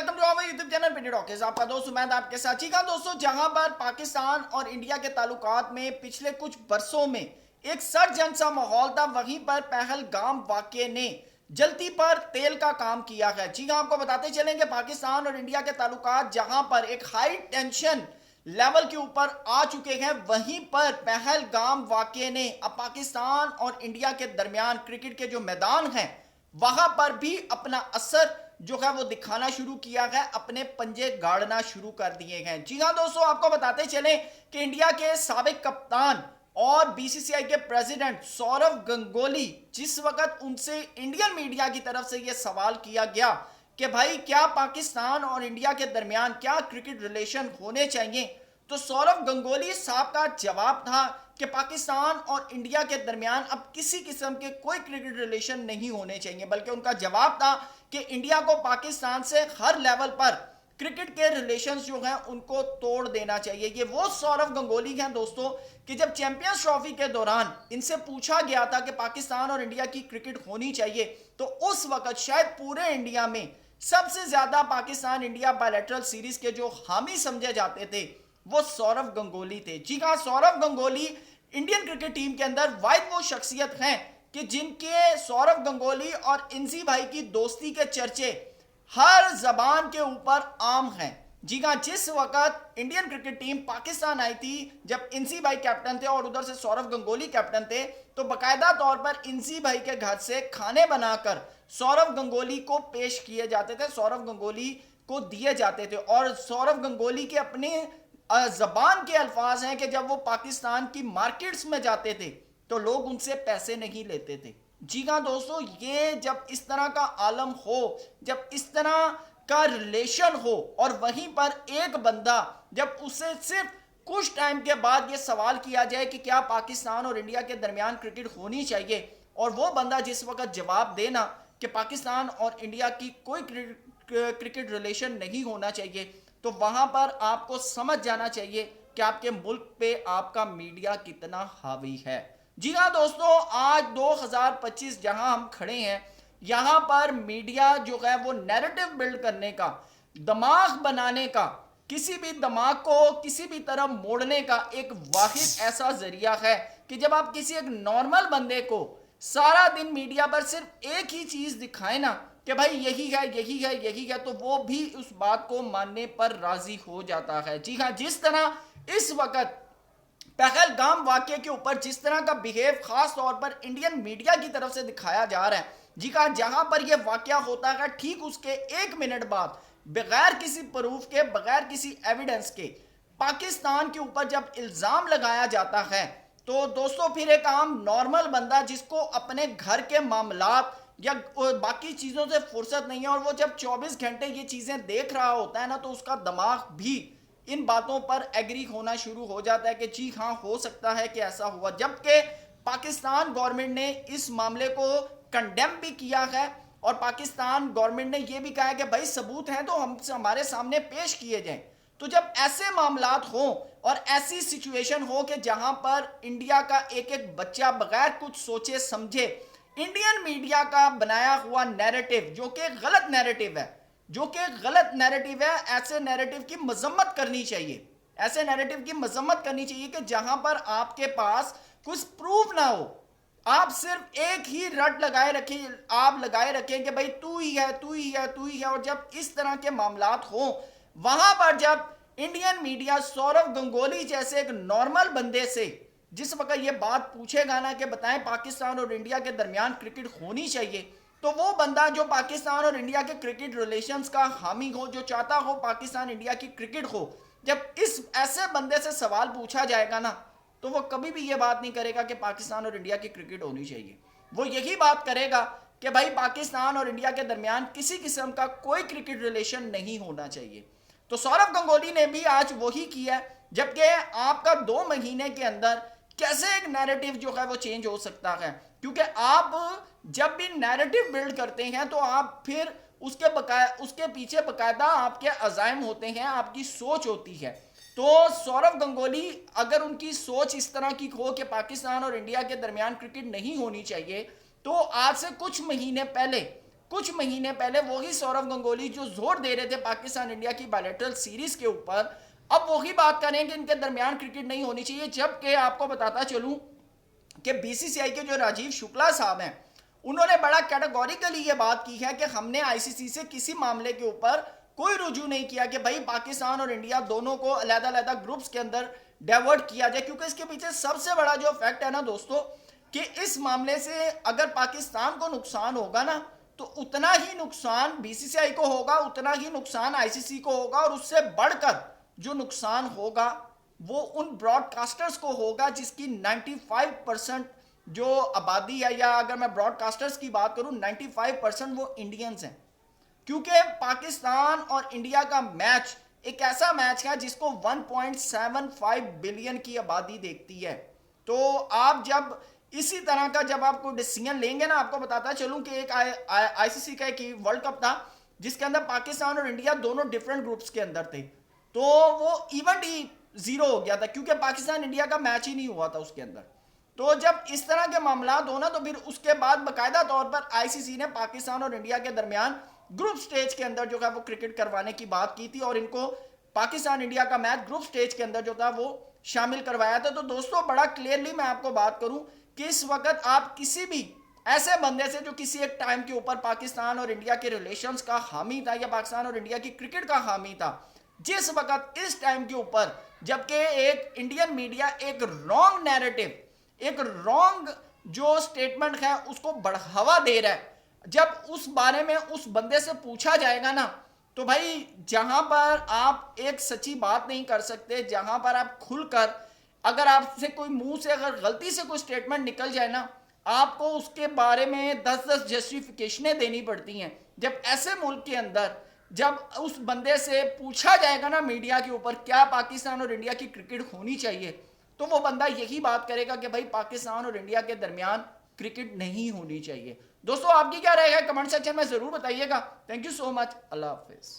Welcome to our YouTube channel Pini Talkies. आपका दोस्त उमैद आपके साथ। जी हाँ दोस्तों, जहां पर पाकिस्तान और इंडिया के ताल्लुकात में पिछले कुछ बरसों में एक सरजंग सा माहौल था, वहीं पर पहलगाम वाक़ये ने जलती पर तेल का काम किया है। जी हाँ, आपको बताते चलेंगे पाकिस्तान और इंडिया के ताल्लुकात जहां पर एक हाई टेंशन लेवल के ऊपर आ चुके हैं, वहीं पर पहलगाम वाक़ये ने अब पाकिस्तान और इंडिया के दरमियान क्रिकेट के जो मैदान हैं वहां पर भी अपना असर जो है वो दिखाना शुरू किया है, अपने पंजे गाड़ना शुरू कर दिए हैं। जी हाँ दोस्तों, आपको बताते चलें कि इंडिया के साबिक कप्तान और बीसीसीआई के प्रेसिडेंट सौरव गंगोली, जिस वक्त उनसे इंडियन मीडिया की तरफ से यह सवाल किया गया कि भाई क्या पाकिस्तान और इंडिया के दरमियान क्या क्रिकेट रिलेशन होने चाहिए, तो सौरव गंगोली साहब का जवाब था कि पाकिस्तान और इंडिया के दरमियान अब किसी किस्म के कोई क्रिकेट रिलेशन नहीं होने चाहिए, बल्कि उनका जवाब था कि इंडिया को पाकिस्तान से हर लेवल पर क्रिकेट के रिलेशंस जो हैं उनको तोड़ देना चाहिए। ये वो सौरव गंगोली हैं दोस्तों कि जब चैंपियंस ट्रॉफी के दौरान इनसे पूछा गया था कि पाकिस्तान और इंडिया की क्रिकेट होनी चाहिए, तो उस वक्त शायद पूरे इंडिया में सबसे ज्यादा पाकिस्तान इंडिया बायलैटरल सीरीज के जो हामी समझे जाते थे वो सौरव गंगोली थे। जी हाँ, Sourav Ganguly Indian cricket team के अंदर वाहिद वो शख्सियत हैं कि जिनके सौरव गंगोली और इंसी भाई की दोस्ती के चर्चे हर जबान के ऊपर आम हैं। जी हाँ, जिस वक्त इंडियन क्रिकेट टीम पाकिस्तान आई थी, जब इंसी भाई कैप्टन थे और उधर से सौरव गंगोली कैप्टन थे, तो बाकायदा तौर पर इंसी भाई के घर से खाने बनाकर सौरव गंगोली को पेश किए जाते थे, सौरव गंगोली को दिए जाते थे। और सौरव गंगोली के अपने जबान के अल्फाज हैं कि जब वो पाकिस्तान की मार्केट्स में जाते थे तो लोग उनसे पैसे नहीं लेते थे। जी हाँ दोस्तों, ये जब इस तरह का आलम हो, जब इस तरह का रिलेशन हो, और वहीं पर एक बंदा जब उसे सिर्फ कुछ टाइम के बाद ये सवाल किया जाए कि क्या पाकिस्तान और इंडिया के दरमियान क्रिकेट होनी चाहिए, और वो बंदा जिस वक्त जवाब देना कि पाकिस्तान और इंडिया की कोई क्रिकेट रिलेशन नहीं होना चाहिए, तो वहां पर आपको समझ जाना चाहिए कि आपके मुल्क पे आपका मीडिया कितना हावी है। जी हाँ दोस्तों, आज 2025 जहां हम खड़े हैं, यहां पर मीडिया जो है वो नैरेटिव बिल्ड करने का, दिमाग बनाने का, किसी भी दिमाग को किसी भी तरह मोड़ने का एक वाहिद ऐसा जरिया है कि जब आप किसी एक नॉर्मल बंदे को सारा दिन मीडिया पर सिर्फ एक ही चीज दिखाए ना कि भाई यही है यही है यही है, तो वो भी उस बात को मानने पर राजी हो जाता है। जी हाँ, जिस तरह इस वक्त पहलगाम वाक़ये के ऊपर जिस तरह का बिहेव खास तौर पर इंडियन मीडिया की तरफ से दिखाया जा रहा है, जी हाँ, जहां पर यह वाक़या होता है ठीक उसके 1 मिनट बाद बगैर किसी प्रूफ के, बगैर किसी एविडेंस के पाकिस्तान के ऊपर जब इल्ज़ाम लगाया जाता है, तो दोस्तों फिर एक आम नॉर्मल बंदा जिसको अपने घर के मामलात या बाकी चीज़ों से फुर्सत नहीं है, और वो जब 24 घंटे ये चीज़ें देख रहा होता है ना, तो उसका दिमाग भी इन बातों पर एग्री होना शुरू हो जाता है कि जी हाँ, हो सकता है कि ऐसा हुआ। जबकि पाकिस्तान गवर्नमेंट ने इस मामले को कंडेम भी किया है, और पाकिस्तान गवर्नमेंट ने यह भी कहा है कि भाई सबूत हैं तो हम हमारे सामने पेश किए जाएं। तो जब ऐसे मामलात हों और ऐसी सिचुएशन हो कि जहां पर इंडिया का एक एक बच्चा बगैर कुछ सोचे समझे इंडियन मीडिया का बनाया हुआ नैरेटिव, जो कि गलत नैरेटिव है, जो कि गलत नैरेटिव है, ऐसे नैरेटिव की मजम्मत करनी चाहिए, ऐसे नैरेटिव की मजम्मत करनी चाहिए कि जहां पर आपके पास कुछ प्रूफ ना हो, आप सिर्फ एक ही रट लगाए रखें, आप लगाए रखें कि भाई तू ही है तू ही है तू ही है। और जब इस तरह के मामलात हो, वहां पर जब इंडियन मीडिया सौरव गंगोली जैसे एक नॉर्मल बंदे से जिस वक्त ये बात पूछेगा ना कि बताएं पाकिस्तान और इंडिया के दरमियान क्रिकेट होनी चाहिए, तो वो बंदा जो पाकिस्तान और इंडिया के क्रिकेट रिलेशंस का हामी हो, जो चाहता हो पाकिस्तान इंडिया की क्रिकेट हो, जब इस ऐसे बंदे से सवाल पूछा जाएगा ना, तो वो कभी भी ये बात नहीं करेगा कि पाकिस्तान और इंडिया की क्रिकेट होनी चाहिए। वो यही बात करेगा कि भाई पाकिस्तान और इंडिया के दरमियान किसी किस्म का कोई क्रिकेट रिलेशन नहीं होना चाहिए। तो सौरव गंगोली ने भी आज वही किया, जबकि आपका 2 महीने के अंदर कैसे एक नैरेटिव जो है वो चेंज हो सकता है, क्योंकि आप जब भी नैरेटिव बिल्ड करते हैं तो आप फिर उसके पीछे बकायदा आपके अज़ाइम होते हैं, आपकी सोच होती है। तो सौरव गंगोली अगर उनकी सोच इस तरह की हो कि पाकिस्तान और इंडिया के दरमियान क्रिकेट नहीं होनी चाहिए, तो आज से कुछ महीने पहले कुछ महीने पहले वही सौरव गंगोली जो जोर दे रहे थे पाकिस्तान इंडिया की बायलैटरल सीरीज के ऊपर, अब वही बात करें कि इनके दरमियान क्रिकेट नहीं होनी चाहिए। जबकि आपको बताता चलूं कि बीसीसीआई के जो राजीव शुक्ला साहब हैं, उन्होंने बड़ा कैटेगोरिकली ये बात की है कि हमने आईसीसी से किसी मामले के ऊपर कोई रुजू नहीं किया कि भाई पाकिस्तान और इंडिया दोनों को अलग-अलग ग्रुप्स के अंदर डाइवर्ट किया जाए, क्योंकि इसके पीछे सबसे बड़ा जो फैक्ट है ना दोस्तों, कि इस मामले से अगर पाकिस्तान को नुकसान होगा ना, तो उतना ही नुकसान बीसीसीआई को होगा, उतना ही नुकसान आईसीसी को होगा, और उससे बढ़कर जो नुकसान होगा वो उन ब्रॉडकास्टर्स को होगा जिसकी 95% जो आबादी है, या अगर मैं ब्रॉडकास्टर्स की बात करूं 95% वो इंडियंस हैं। क्योंकि पाकिस्तान और इंडिया का मैच एक ऐसा मैच है जिसको 1.75 बिलियन की आबादी देखती है। तो आप जब इसी तरह का जब आप कोई डिसीजन लेंगे ना, आपको बताता चलूं कि एक आईसीसी का एक वर्ल्ड कप था जिसके अंदर पाकिस्तान और इंडिया दोनों डिफरेंट ग्रुप्स के अंदर थे, तो वो इवेंट ही जीरो हो गया था क्योंकि पाकिस्तान इंडिया का मैच ही नहीं हुआ था उसके अंदर। तो जब इस तरह के मामला हो ना, तो फिर उसके बाद बाकायदा तौर पर आईसीसी ने पाकिस्तान और इंडिया के दरमियान ग्रुप स्टेज के अंदर जो है वो क्रिकेट करवाने की बात की थी, और इनको पाकिस्तान इंडिया का मैच ग्रुप स्टेज के अंदर जो था वो शामिल करवाया था। तो दोस्तों बड़ा क्लियरली मैं आपको बात करूं कि इस वक्त आप किसी भी ऐसे बंदे से जो किसी एक टाइम के ऊपर पाकिस्तान और इंडिया के रिलेशंस का हामी था या पाकिस्तान और इंडिया की क्रिकेट का हामी था, जिस वक्त इस टाइम के ऊपर जबकि एक इंडियन मीडिया एक रॉन्ग नैरेटिव, एक रॉन्ग जो स्टेटमेंट है उसको बढ़ावा दे रहा है, जब उस बारे में उस बंदे से पूछा जाएगा ना, तो भाई जहां पर आप एक सच्ची बात नहीं कर सकते, जहां पर आप खुलकर अगर आपसे कोई मुंह से अगर गलती से कोई स्टेटमेंट निकल जाए ना, आपको उसके बारे में 10-10 जस्टिफिकेशनें देनी पड़ती हैं। जब ऐसे मुल्क के अंदर जब उस बंदे से पूछा जाएगा ना मीडिया के ऊपर क्या पाकिस्तान और इंडिया की क्रिकेट होनी चाहिए, तो वो बंदा यही बात करेगा कि भाई पाकिस्तान और इंडिया के दरमियान क्रिकेट नहीं होनी चाहिए। दोस्तों आपकी क्या राय है कमेंट सेक्शन में जरूर बताइएगा। Thank you so much. Allah Hafiz.